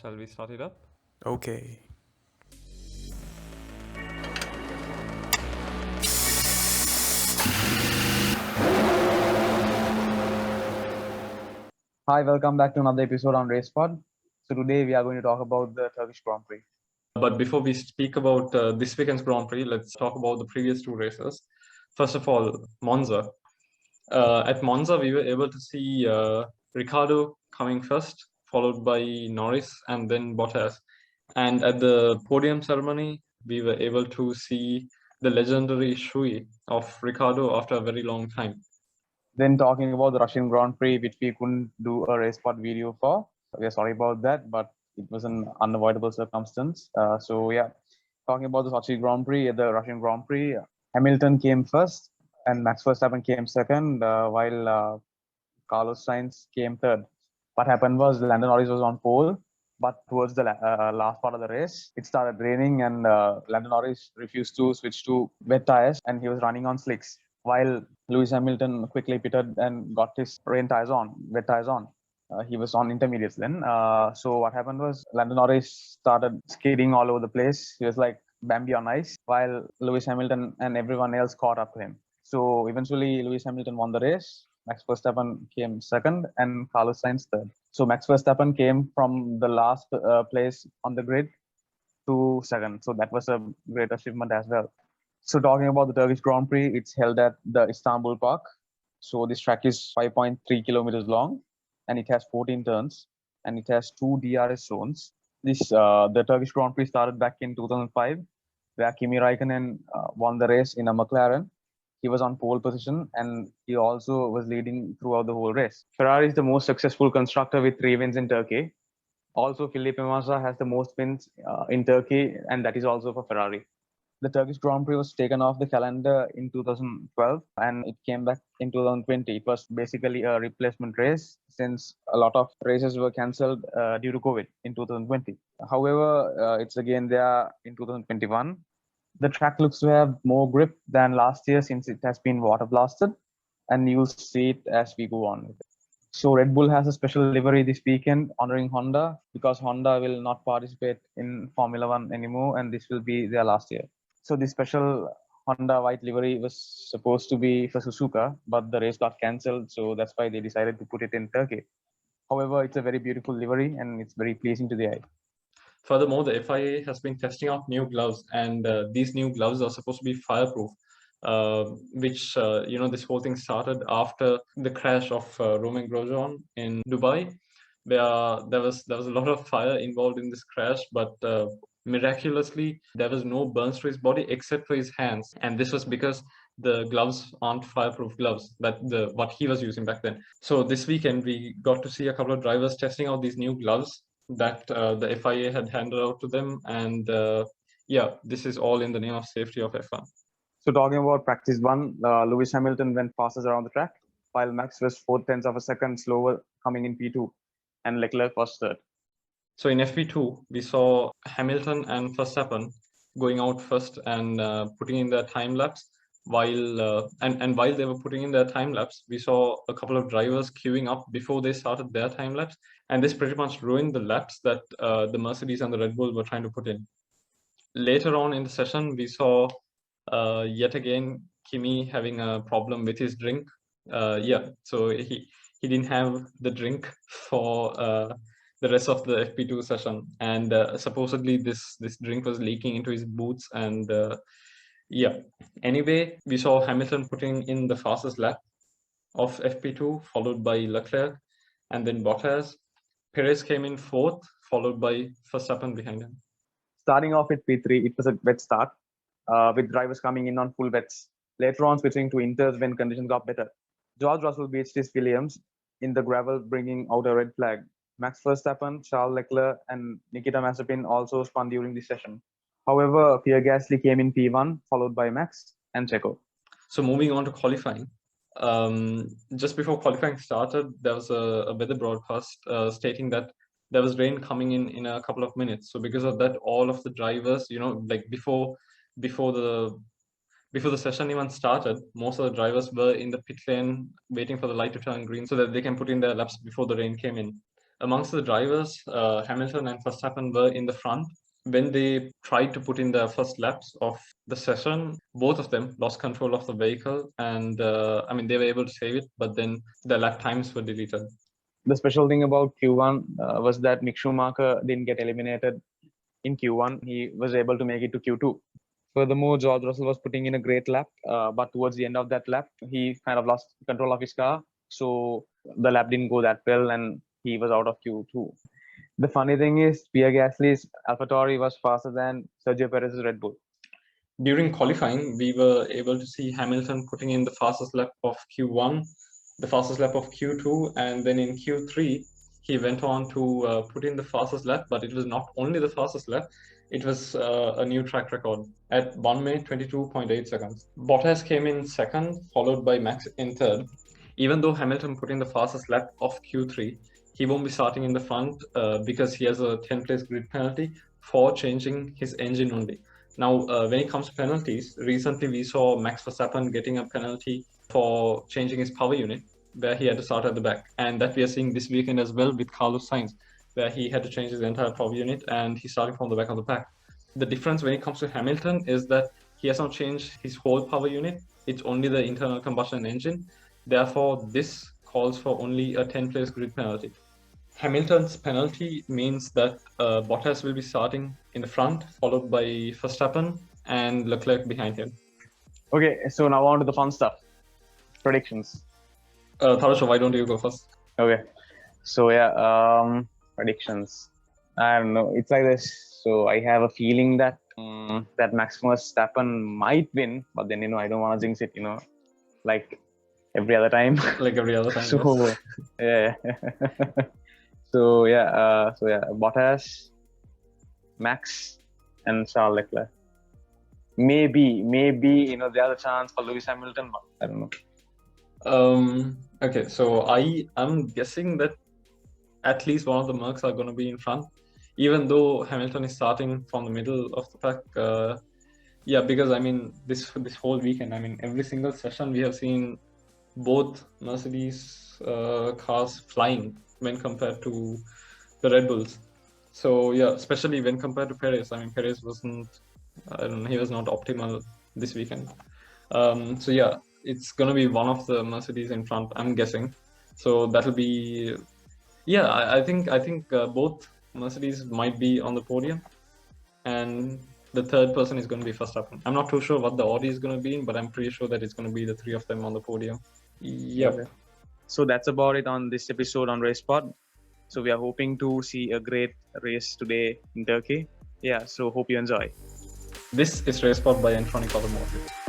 Shall we start it up? Okay. Hi, welcome back to another episode on RacePod. So today we are going to talk about the Turkish Grand Prix. But before we speak about this weekend's Grand Prix, let's talk about the previous two races. First of all, Monza. At Monza, we were able to see Ricciardo coming first, followed by Norris and then Bottas. And at the podium ceremony, we were able to see the legendary Shui of Ricciardo after a very long time. Then talking about the Russian Grand Prix, which we couldn't do a RacePod video for. We are sorry about that, but it was an unavoidable circumstance. Talking about the Sochi Grand Prix, the Russian Grand Prix, Hamilton came first and Max Verstappen came second, while Carlos Sainz came third. What happened was Lando Norris was on pole, but towards the last part of the race, it started raining and Lando Norris refused to switch to wet tires and he was running on slicks. While Lewis Hamilton quickly pitted and got his wet tires on. He was on intermediates then. So what happened was Lando Norris started skidding all over the place. He was like Bambi on ice, while Lewis Hamilton and everyone else caught up to him. So eventually, Lewis Hamilton won the race. Max Verstappen came second, and Carlos Sainz third. So Max Verstappen came from the last place on the grid to second. So that was a great achievement as well. So talking about the Turkish Grand Prix, it's held at the Istanbul Park. So this track is 5.3 kilometers long, and it has 14 turns, and it has two DRS zones. The Turkish Grand Prix started back in 2005, where Kimi Raikkonen won the race in a McLaren. He was on pole position and he also was leading throughout the whole race. Ferrari is the most successful constructor with 3 wins in Turkey. Also, Felipe Massa has the most wins in Turkey, and that is also for Ferrari. The Turkish Grand Prix was taken off the calendar in 2012 and it came back in 2020. It was basically a replacement race since a lot of races were cancelled due to COVID in 2020. However, it's again there in 2021. The track looks to have more grip than last year since it has been water blasted, and you'll see it as we go on with it. So Red Bull has a special livery this weekend honoring Honda because Honda will not participate in Formula One anymore, and this will be their last year. So this special Honda white livery was supposed to be for Suzuka, but the race got cancelled, so that's why they decided to put it in Turkey. However, it's a very beautiful livery and it's very pleasing to the eye. Furthermore, the FIA has been testing out new gloves, and these new gloves are supposed to be fireproof. Which this whole thing started after the crash of Romain Grosjean in Dubai, where there was a lot of fire involved in this crash, but miraculously there was no burns to his body except for his hands, and this was because the gloves aren't fireproof gloves that what he was using back then. So this weekend we got to see a couple of drivers testing out these new gloves that the FIA had handed out to them, and this is all in the name of safety of F1. So talking about practice one, Lewis Hamilton went fastest around the track, while Max was 4/10 of a second slower coming in P2, and Leclerc was third. So in FP2, we saw Hamilton and Verstappen going out first and putting in their time lapse. While while they were putting in their time lapse, we saw a couple of drivers queuing up before they started their time lapse, and this pretty much ruined the laps that the Mercedes and the Red Bull were trying to put in. Later on in the session, we saw yet again Kimi having a problem with his drink. So he didn't have the drink for the rest of the FP2 session, and supposedly this drink was leaking into his boots, and anyway, we saw Hamilton putting in the fastest lap of FP2, followed by Leclerc and then Bottas. Perez came in fourth, followed by Verstappen behind him. Starting off with P3, it was a wet start, with drivers coming in on full wets. Later on, switching to inters when conditions got better. George Russell beat his Williams in the gravel, bringing out a red flag. Max Verstappen, Charles Leclerc, and Nikita Mazepin also spun during the session. However, Pierre Gasly came in P1, followed by Max and Checo. So moving on to qualifying. Just before qualifying started, there was a weather broadcast stating that there was rain coming in a couple of minutes. So because of that, all of the drivers, like before the session even started, most of the drivers were in the pit lane waiting for the light to turn green so that they can put in their laps before the rain came in. amongst the drivers, Hamilton and Verstappen were in the front. When they tried to put in their first laps of the session, both of them lost control of the vehicle, and I mean, they were able to save it, but then the lap times were deleted. The special thing about Q1 was that Mick Schumacher didn't get eliminated in Q1. He was able to make it to Q2. Furthermore, George Russell was putting in a great lap, but towards the end of that lap, he kind of lost control of his car. So the lap didn't go that well, and he was out of Q2. The funny thing is, Pierre Gasly's AlphaTauri was faster than Sergio Perez's Red Bull. During qualifying, we were able to see Hamilton putting in the fastest lap of Q1, the fastest lap of Q2, and then in Q3, he went on to put in the fastest lap, but it was not only the fastest lap, it was a new track record at 1 minute 22.8 seconds. Bottas came in second, followed by Max in third. Even though Hamilton put in the fastest lap of Q3, he won't be starting in the front because he has a 10-place grid penalty for changing his engine only. Now, when it comes to penalties, recently we saw Max Verstappen getting a penalty for changing his power unit, where he had to start at the back. And that we are seeing this weekend as well with Carlos Sainz, where he had to change his entire power unit and he's starting from the back of the pack. The difference when it comes to Hamilton is that he has not changed his whole power unit. It's only the internal combustion engine. Therefore, this calls for only a 10-place grid penalty. Hamilton's penalty means that Bottas will be starting in the front, followed by Verstappen and Leclerc behind him. Okay, so now on to the fun stuff. Predictions. Tharasha, why don't you go first? Okay, so yeah, predictions. I don't know. It's like this. So I have a feeling that that Max Verstappen might win, but then I don't want to jinx it. Like every other time. Like every other time. So yes. yeah. So yeah, Bottas, Max, and Charles Leclerc. Maybe there's a chance for Lewis Hamilton, but I don't know. Okay, so I'm guessing that at least one of the Mercs are going to be in front, even though Hamilton is starting from the middle of the pack. Yeah, because I mean this whole weekend, I mean every single session we have seen both Mercedes cars flying when compared to the Red Bulls. So yeah, especially when compared to Perez. I mean Perez wasn't, I don't know, he was not optimal this weekend. So yeah, it's gonna be one of the Mercedes in front, I'm guessing. So that'll be, yeah, I think both Mercedes might be on the podium, and the third person is going to be Verstappen. I'm not too sure what the order is going to be in, but I'm pretty sure that it's going to be the three of them on the podium. Yep. Okay. So that's about it on this episode on RacePod. So we are hoping to see a great race today in Turkey. Yeah, so hope you enjoy. This is RacePod by Entronic Automotive.